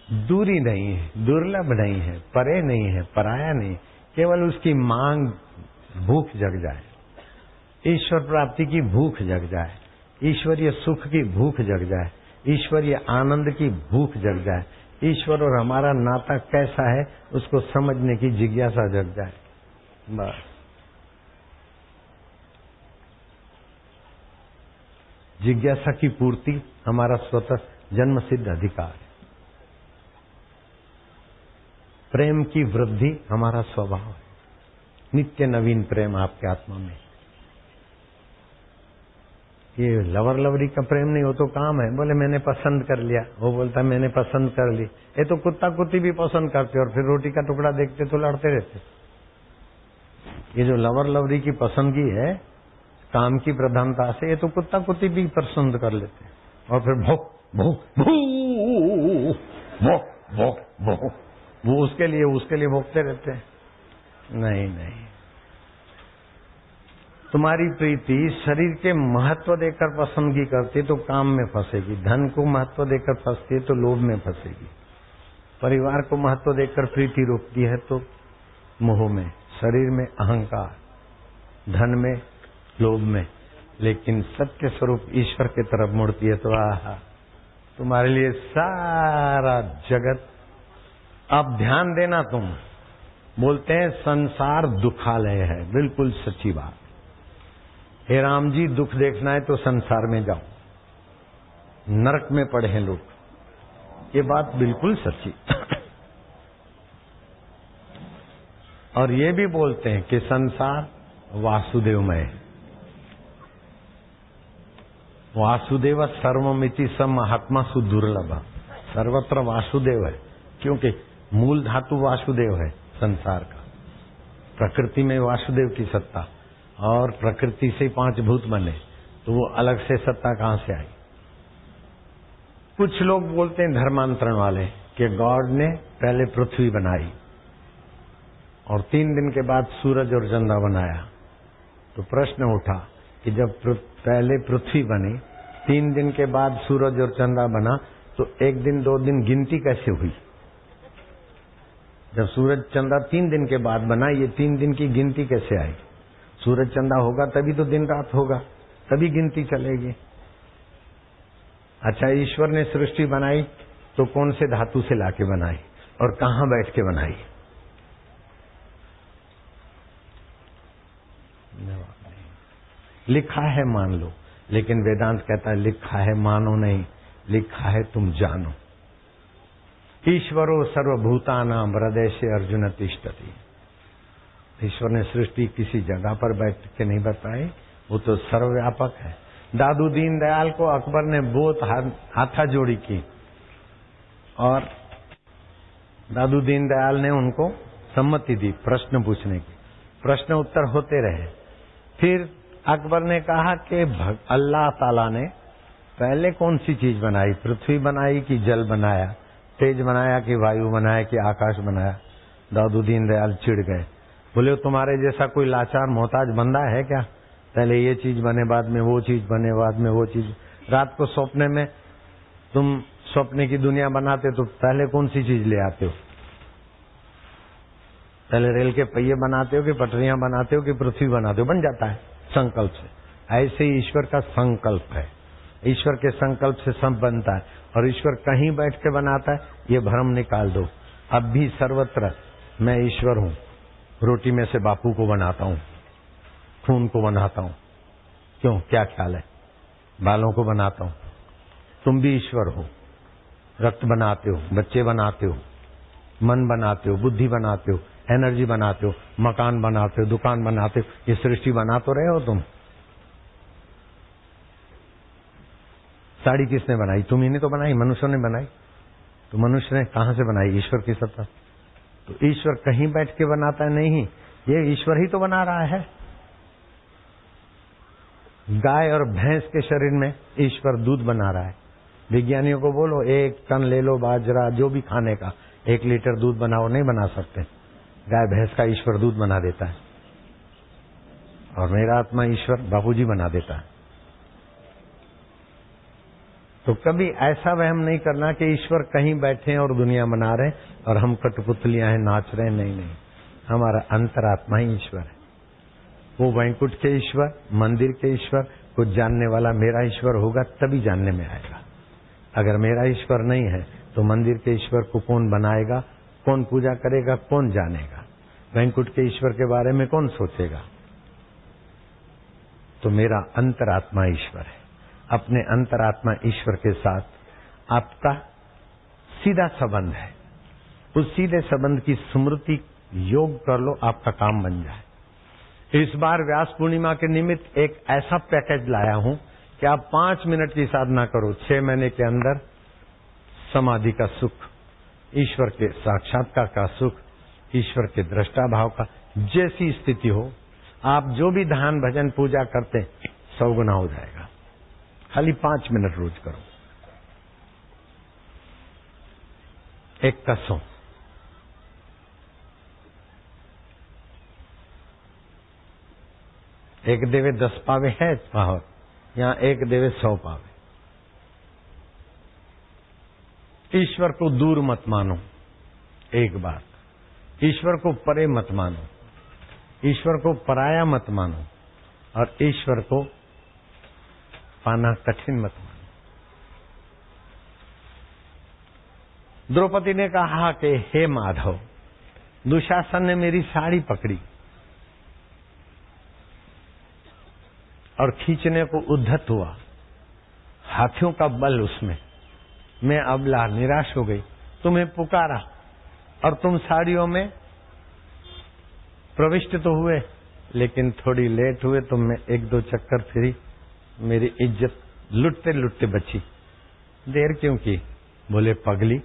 दूरी नहीं है, दुर्लभ नहीं है, परे नहीं है, पराया नहीं, केवल उसकी मांग भूख जग जाए, ईश्वर प्राप्ति की भूख जग जाए, ईश्वरीय सुख की भूख जग जाए, ईश्वरीय आनंद की भूख जग जाए, ईश्वर और हमारा नाता कैसा है उसको समझने की जिज्ञासा जग जाए। बस जिज्ञासा की पूर्ति हमारा स्वतः जन्म सिद्ध अधिकार है। प्रेम की वृद्धि हमारा स्वभाव है। नित्य नवीन प्रेम आपके आत्मा में। ये लवर लवरी का प्रेम नहीं हो तो काम है। बोले मैंने पसंद कर लिया, वो बोलता मैंने पसंद कर ली। ये तो कुत्ता कुत्ती भी पसंद करते और फिर रोटी का टुकड़ा देखते तो लड़ते रहते। ये जो लवर लवरी की पसंदगी है काम की प्रधानता से, ये तो कुत्ता कुत्ती भी पसंद कर लेते और फिर भोक भोक भोक भोक भोक वो उसके लिए भोगते रहते हैं। नहीं नहीं, तुम्हारी प्रीति शरीर के महत्व देकर पसंदगी करती तो काम में फंसेगी, धन को महत्व देकर फंसती है तो लोभ में फंसेगी, परिवार को महत्व देकर प्रीति रोकती है तो मोह में, शरीर में अहंकार, धन में, लोभ में। लेकिन सत्य स्वरूप ईश्वर की तरफ मुड़ती है तो आहा, तुम्हारे लिए सारा जगत। अब ध्यान देना, तुम बोलते हैं संसार दुखालय है, बिल्कुल सच्ची बात। हे राम जी, दुख देखना है तो संसार में जाओ, नरक में पड़े हैं लोग, ये बात बिल्कुल सच्ची। और ये भी बोलते हैं कि संसार वासुदेवमय है। वासुदेव सर्वमिति स महात्मा सुदुर्लभ, सर्वत्र वासुदेव है, क्योंकि मूल धातु वासुदेव है संसार का। प्रकृति में वासुदेव की सत्ता, और प्रकृति से 5 भूत बने, तो वो अलग से सत्ता कहां से आई? कुछ लोग बोलते हैं धर्मांतरण वाले कि गॉड ने पहले पृथ्वी बनाई और 3 दिन के बाद सूरज और चंदा बनाया। तो प्रश्न उठा कि जब पहले पृथ्वी बनी, 3 दिन के बाद सूरज और चंदा बना, तो 1 दिन 2 दिन गिनती कैसे हुई? जब सूरज चंदा 3 दिन के बाद बना, ये 3 दिन की गिनती कैसे आई? सूरज चंदा होगा तभी तो दिन रात होगा, तभी गिनती चलेगी। अच्छा, ईश्वर ने सृष्टि बनाई तो कौन से धातु से लाके बनाई और कहां बैठ के बनाई? लिखा है मान लो, लेकिन वेदांत कहता है लिखा है मानो नहीं, लिखा है तुम जानो। ईश्वरो सर्वभूतानां हृदय से अर्जुन तिष्ठति। ईश्वर ने सृष्टि किसी जगह पर बैठ के नहीं बताई, वो तो सर्वव्यापक है। दादू दीन दयाल को अकबर ने बहुत हाथा जोड़ी की और दादू दीन दयाल ने उनको सम्मति दी प्रश्न पूछने की। प्रश्न उत्तर होते रहे। फिर अकबर ने कहा कि अल्लाह ताला ने पहले कौन सी चीज बनाई? पृथ्वी बनाई कि जल बनाया? तेज बनाया कि वायु बनाया कि आकाश बनाया? दादू दीन दयाल चिढ़ गए, बोले तुम्हारे जैसा कोई लाचार मोहताज बंदा है क्या? पहले ये चीज बने, बाद में वो चीज बने, बाद में वो चीज। रात को सपने में तुम सपने की दुनिया बनाते तो पहले कौन सी चीज ले आते हो? पहले रेल के पहिए बनाते हो कि पटरियां बनाते हो कि पृथ्वी बनाते हो? बन जाता है संकल्प से। ऐसे ही ईश्वर का संकल्प है, ईश्वर के संकल्प से सब बनता है। और ईश्वर कहीं बैठ के बनाता है, ये भ्रम निकाल दो। अब भी सर्वत्र मैं ईश्वर हूं। रोटी में से बापू को बनाता हूं, खून को बनाता हूं, क्यों? क्या ख्याल है? बालों को बनाता हूं। तुम भी ईश्वर हो, रक्त बनाते हो, बच्चे बनाते हो, मन बनाते हो, बुद्धि बनाते हो, एनर्जी बनाते हो, मकान बनाते हो, दुकान बनाते हो। ये सृष्टि बना तो रहे हो तुम। साड़ी किसने बनाई? तुम ही ने तो बनाई, मनुष्यों ने बनाई। तो मनुष्य ने कहां से बनाई? ईश्वर की सत्ता। तो ईश्वर कहीं बैठ के बनाता नहीं, ये ईश्वर ही तो बना रहा है। गाय और भैंस के शरीर में ईश्वर दूध बना रहा है। विज्ञानियों को बोलो 1 टन ले लो बाजरा, जो भी खाने का, 1 लीटर दूध बनाओ, नहीं बना सकते। गाय भैंस का ईश्वर दूध बना देता है, और मेरा आत्मा ईश्वर बाबूजी बना देता है। तो कभी ऐसा वहम नहीं करना कि ईश्वर कहीं बैठे हैं और दुनिया बना रहे हैं और हम कठपुतलियां हैं, नाच रहे हैं। नहीं नहीं, हमारा अंतरात्मा ही ईश्वर है। वो वैकुंठ के ईश्वर, मंदिर के ईश्वर को जानने वाला मेरा ईश्वर होगा तभी जानने में आएगा। अगर मेरा ईश्वर नहीं है तो मंदिर के ईश्वर को कौन बनाएगा, कौन पूजा करेगा, कौन जानेगा? वैकुंठ के ईश्वर के बारे में कौन सोचेगा? तो मेरा अंतरात्मा ईश्वर है। अपने अंतरात्मा ईश्वर के साथ आपका सीधा संबंध है। उस सीधे संबंध की स्मृति योग कर लो, आपका काम बन जाए। इस बार व्यास पूर्णिमा के निमित्त एक ऐसा पैकेज लाया हूं कि आप 5 मिनट की साधना करो, 6 महीने के अंदर समाधि का सुख, ईश्वर के साक्षात्कार का सुख, ईश्वर के दृष्टा भाव का, जैसी स्थिति हो, आप जो भी ध्यान भजन पूजा करते 100 गुना हो जाएगा। खाली 5 मिनट रोज करो। एक कसो, एक देवे 10 पावे है पावर, यहां एक देवे 100 पावे। ईश्वर को दूर मत मानो। एक बात, ईश्वर को परे मत मानो, ईश्वर को पराया मत मानो, और ईश्वर को पाना कठिन मत मानो। द्रौपदी ने कहा कि हे माधव, दुशासन ने मेरी साड़ी पकड़ी और खींचने को उद्धत हुआ, हाथियों का बल उसमें, मैं अबला निराश हो गई, तुम्हें पुकारा और तुम साड़ियों में प्रविष्ट तो हुए, लेकिन थोड़ी लेट हुए, तो मैं 1-2 चक्कर फिरी, मेरी इज्जत लुटते लुटते बची। देर क्यों की? बोले पगली,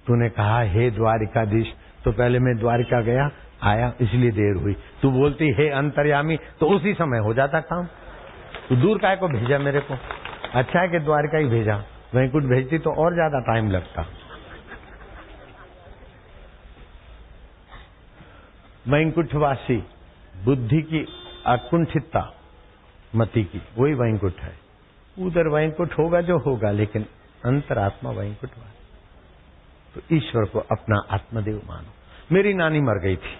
तूने कहा हे द्वारिकाधीश, तो पहले मैं द्वारिका गया आया, इसलिए देर हुई। तू बोलती हे अंतर्यामी, तो उसी समय हो जाता काम। तू दूर काय को भेजा मेरे को? अच्छा है कि द्वारिका ही भेजा, वैकुंठ भेजती तो और ज्यादा टाइम लगता। वैकुंठवासी, बुद्धि की अकुंठितता मति की, वही वैकुंठ है। उधर वैकुंठ होगा जो होगा, लेकिन अंतरात्मा वैकुंठवासी। तो ईश्वर को अपना आत्मदेव मानो। मेरी नानी मर गई थी,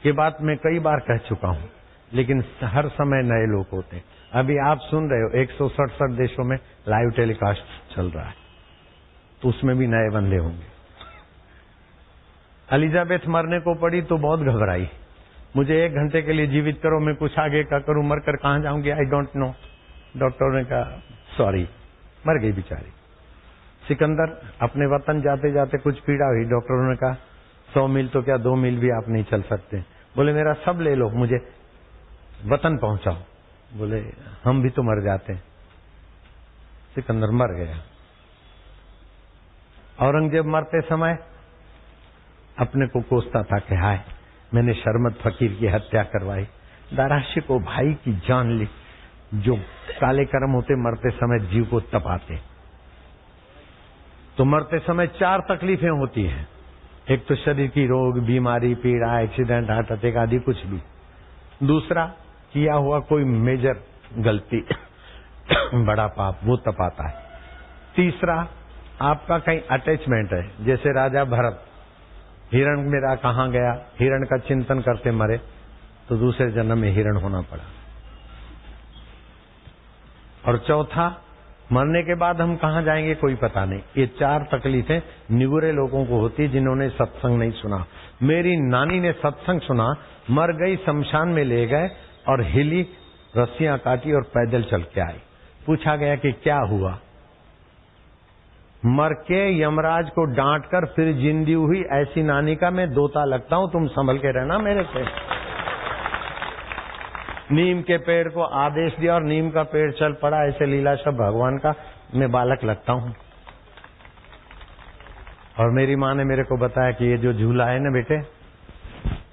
ये बात मैं कई बार कह चुका हूं, लेकिन हर समय नए लोग होते हैं। अभी आप सुन रहे हो 167 देशों में लाइव टेलीकास्ट चल रहा है, तो उसमें भी नए बंदे होंगे। एलिजाबेथ मरने को पड़ी तो बहुत घबराई, मुझे 1 घंटे के लिए जीवित करो, मैं कुछ आगे का करूं, मरकर कहां जाऊंगी, आई डोंट नो। डॉक्टर ने कहा सॉरी, मर गई बेचारी। सिकंदर अपने वतन जाते जाते कुछ पीड़ा हुई, डॉक्टरों ने कहा 100 मील तो क्या 2 मील भी आप नहीं चल सकते। बोले मेरा सब ले लो, मुझे वतन पहुंचाओ। बोले हम भी तो मर जाते हैं। सिकंदर मर गया। औरंगजेब मरते समय अपने को कोसता था कि हाय मैंने शर्मत फकीर की हत्या करवाई, दाराशी को भाई की जान ली। जो काले कर्म होते मरते समय जीव को तपाते। तो मरते समय 4 तकलीफें होती हैं। एक तो शरीर की रोग, बीमारी, पीड़ा, एक्सीडेंट, हार्ट अटैक आदि कुछ भी। दूसरा, किया हुआ कोई मेजर गलती बड़ा पाप, वो तपाता है। तीसरा, आपका कहीं अटैचमेंट है, जैसे राजा भरत, हिरण मेरा कहां गया, हिरण का चिंतन करते मरे, तो दूसरे जन्म में हिरण होना पड़ा। और चौथा, मरने के बाद हम कहां जाएंगे कोई पता नहीं। ये 4 तकलीफें निगुरे लोगों को होती, जिन्होंने सत्संग नहीं सुना। मेरी नानी ने सत्संग सुना, मर गई, शमशान में ले गए और हिली, रस्सियां काटी और पैदल चल के आई। पूछा गया कि क्या हुआ? मर के यमराज को डांट कर फिर जिंदी हुई ऐसी नानी का मैं दोता लगता हूं, तुम संभल के रहना मेरे से। नीम के पेड़ को आदेश दिया और नीम का पेड़ चल पड़ा, ऐसे लीलाशाह भगवान का मैं बालक लगता हूं। और मेरी माँ ने मेरे को बताया कि ये जो झूला है ना बेटे,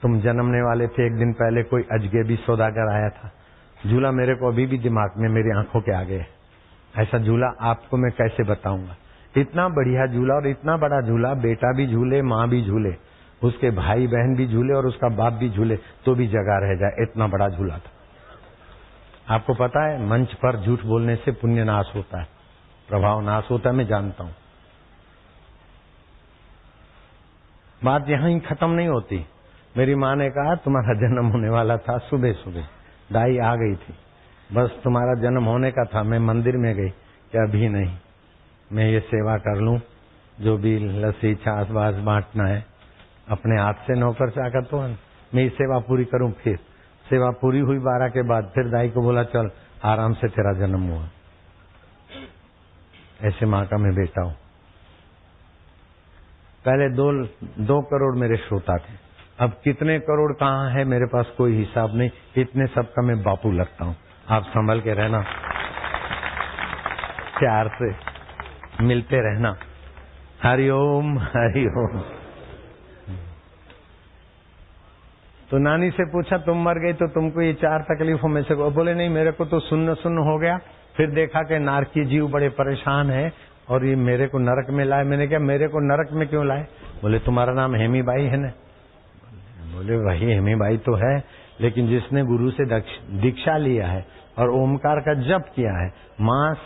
तुम जन्मने वाले थे 1 दिन पहले कोई अजगैबी सौदागर आया था। झूला मेरे को अभी भी दिमाग में, मेरी आंखों के आगे है। ऐसा झूला आपको मैं कैसे बताऊंगा। इतना बढ़िया झूला, और इतना बड़ा झूला, बेटा भी झूले, माँ भी झूले, उसके भाई बहन भी झूले और उसका बाप भी झूले, तो भी जगह रह जाए, इतना बड़ा झूला था। आपको पता है मंच पर झूठ बोलने से पुण्य नाश होता है। प्रभाव नाश होता है, मैं जानता हूं। बात यहां ही खत्म नहीं होती। मेरी माँ ने कहा तुम्हारा जन्म होने वाला था, सुबह सुबह दाई आ गई थी, बस तुम्हारा जन्म होने का था। मैं मंदिर में गई कि अभी नहीं, मैं ये सेवा कर लूं, जो भी लस्सी छाछ बास बांटना है अपने हाथ से नौकर चाकर तो मैं ये सेवा पूरी करूं। फिर सेवा पूरी हुई 12 के बाद, फिर दाई को बोला चल आराम से तेरा जन्म हुआ। ऐसे माँ का मैं बेटा हूं। पहले 2 करोड़ मेरे श्रोता थे, अब कितने करोड़ कहाँ है मेरे पास कोई हिसाब नहीं। इतने सबका मैं बापू लगता हूं। आप संभल के रहना, प्यार से मिलते रहना। हरिओम हरिओम। तो नानी से पूछा तुम मर गई तो तुमको ये 4 तकलीफों में से, बोले नहीं मेरे को तो सुन्न हो गया। फिर देखा कि नारकी जीव बड़े परेशान है और ये मेरे को नरक में लाए। मैंने कहा मेरे को नरक में क्यों लाए? बोले तुम्हारा नाम हेमी बाई है ना। बोले वही हेमी बाई तो है, लेकिन जिसने गुरु से दीक्षा लिया है और ओमकार का जप किया है, मांस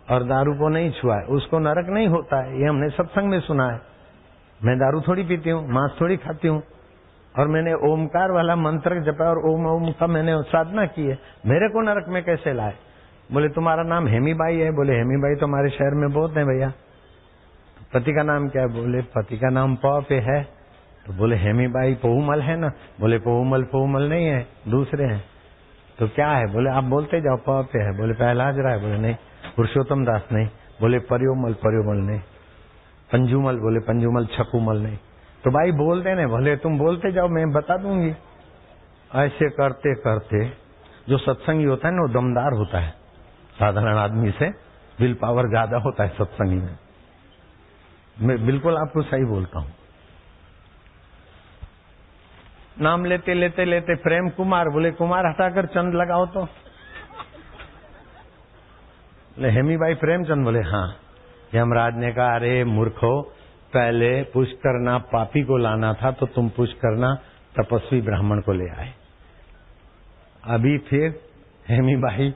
और दारू को नहीं छुआ है, उसको नरक नहीं होता है। ये हमने सत्संग में सुना है। मैं दारू थोड़ी पीती हूँ, मांस थोड़ी खाती हूँ, और मैंने ओमकार वाला मंत्र जपा और ओम ओम का मैंने साधना की है, मेरे को नरक में कैसे लाए? बोले तुम्हारा नाम हेमी बाई है। बोले हेमी बाई तो हमारे शहर में बहुत है भैया। पति का नाम क्या है? बोले पति का नाम प पे है। तो बोले हेमी बाई पोहुमल है ना। बोले पोहुमल नहीं है, दूसरे हैं। तो क्या है? बोले आप बोलते जाओ, प पे है। बोले पहलाज रहा है। बोले नहीं। पुरुषोत्तम दास नहीं। बोले परियोमल नहीं। पंजुमल, बोले पंजुमल छकुमल नहीं। तो भाई बोलते नहीं। बोले तुम बोलते जाओ, मैं बता दूंगी। ऐसे करते करते जो सत्संगी होता है ना वो दमदार होता है, साधारण आदमी से विल पावर ज्यादा होता है सत्संगी में। मैं बिल्कुल आपको सही बोलता हूं। नाम लेते लेते लेते प्रेम कुमार, बोले कुमार हटाकर चंद लगाओ तो। बोले हेमी भाई प्रेमचंद। बोले हाँ। यमराज ने कहा अरे मूर्खो, पहले पुष्करना पापी को लाना था तो तुम पुष्करना तपस्वी ब्राह्मण को ले आए। अभी फिर हेमी भाई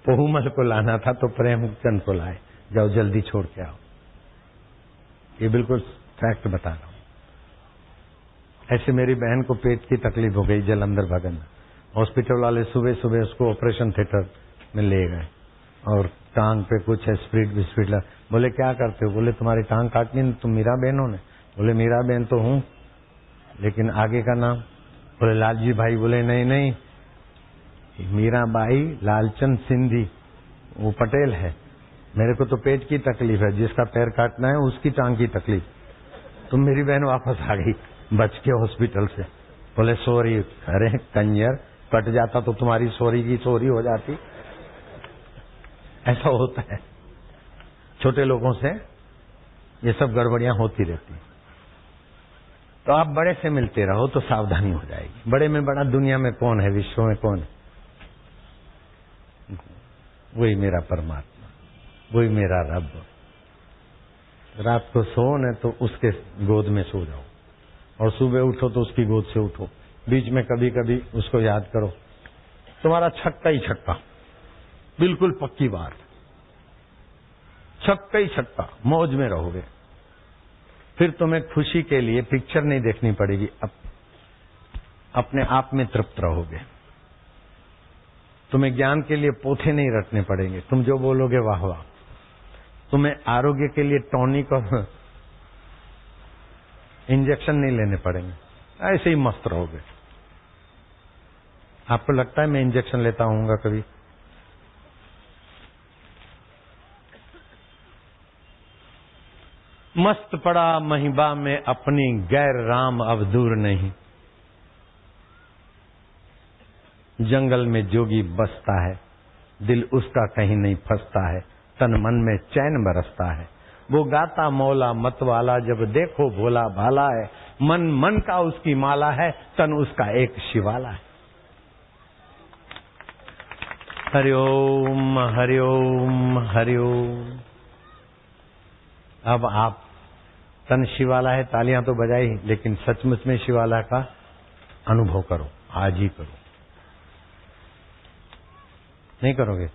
पोहुमल को लाना था तो प्रेमचंद को लाए। जाओ जल्दी छोड़ के आओ। ये बिल्कुल फैक्ट बता रहा हूं। ऐसे मेरी बहन को पेट की तकलीफ हो गई जलंधर भगन। हॉस्पिटल वाले सुबह सुबह उसको ऑपरेशन थिएटर में ले गए और टांग पे कुछ है स्प्रिट बिस्प्रिट। बोले क्या करते हो? बोले तुम्हारी टांग काटनी, तुम मीरा बहन हो ने। बोले मीरा बहन तो हूं, लेकिन आगे का नाम? बोले लालजी भाई। बोले नहीं, मीरा बाई लालचंद सिंधी, वो पटेल है। मेरे को तो पेट की तकलीफ है, जिसका पैर काटना है उसकी टांग की तकलीफ। तुम मेरी बहन वापस आ गई बच के हॉस्पिटल से। बोले सॉरी। अरे कंजर, कट जाता तो तुम्हारी सॉरी की सॉरी हो जाती। ऐसा होता है, छोटे लोगों से ये सब गड़बड़ियां होती रहती। तो आप बड़े से मिलते रहो तो सावधानी हो जाएगी। बड़े में बड़ा दुनिया में कौन है, विश्व में कौन है? वही मेरा परमात्मा, वही मेरा रब। रात को सो न तो उसके गोद में सो जाओ, और सुबह उठो तो उसकी गोद से उठो। बीच में कभी कभी उसको याद करो। तुम्हारा छक्का ही छक्का, बिल्कुल पक्की बात, छक्का ही छक्का, मौज में रहोगे। फिर तुम्हें खुशी के लिए पिक्चर नहीं देखनी पड़ेगी, अपने आप में तृप्त रहोगे। तुम्हें ज्ञान के लिए पोथे नहीं रटने पड़ेंगे, तुम जो बोलोगे वाह वाह। तुम्हें आरोग्य के लिए टॉनिक और इंजेक्शन नहीं लेने पड़ेंगे, ऐसे ही मस्त रहोगे। आपको लगता है मैं इंजेक्शन लेता हूँगा कभी? मस्त पड़ा महिबा में अपनी, गैर राम अब दूर नहीं। जंगल में जोगी बसता है, दिल उसका कहीं नहीं फंसता है। तन मन में चैन बरसता है, वो गाता मौला मतवाला। जब देखो भोला भाला है, मन मन का उसकी माला है, तन उसका एक शिवाला है। हरिओम हरिओम हरिओम। अब आप तन शिवाला है, तालियां तो बजाई, लेकिन सचमुच में शिवाला का अनुभव करो, आज ही करो। नहीं करोगे?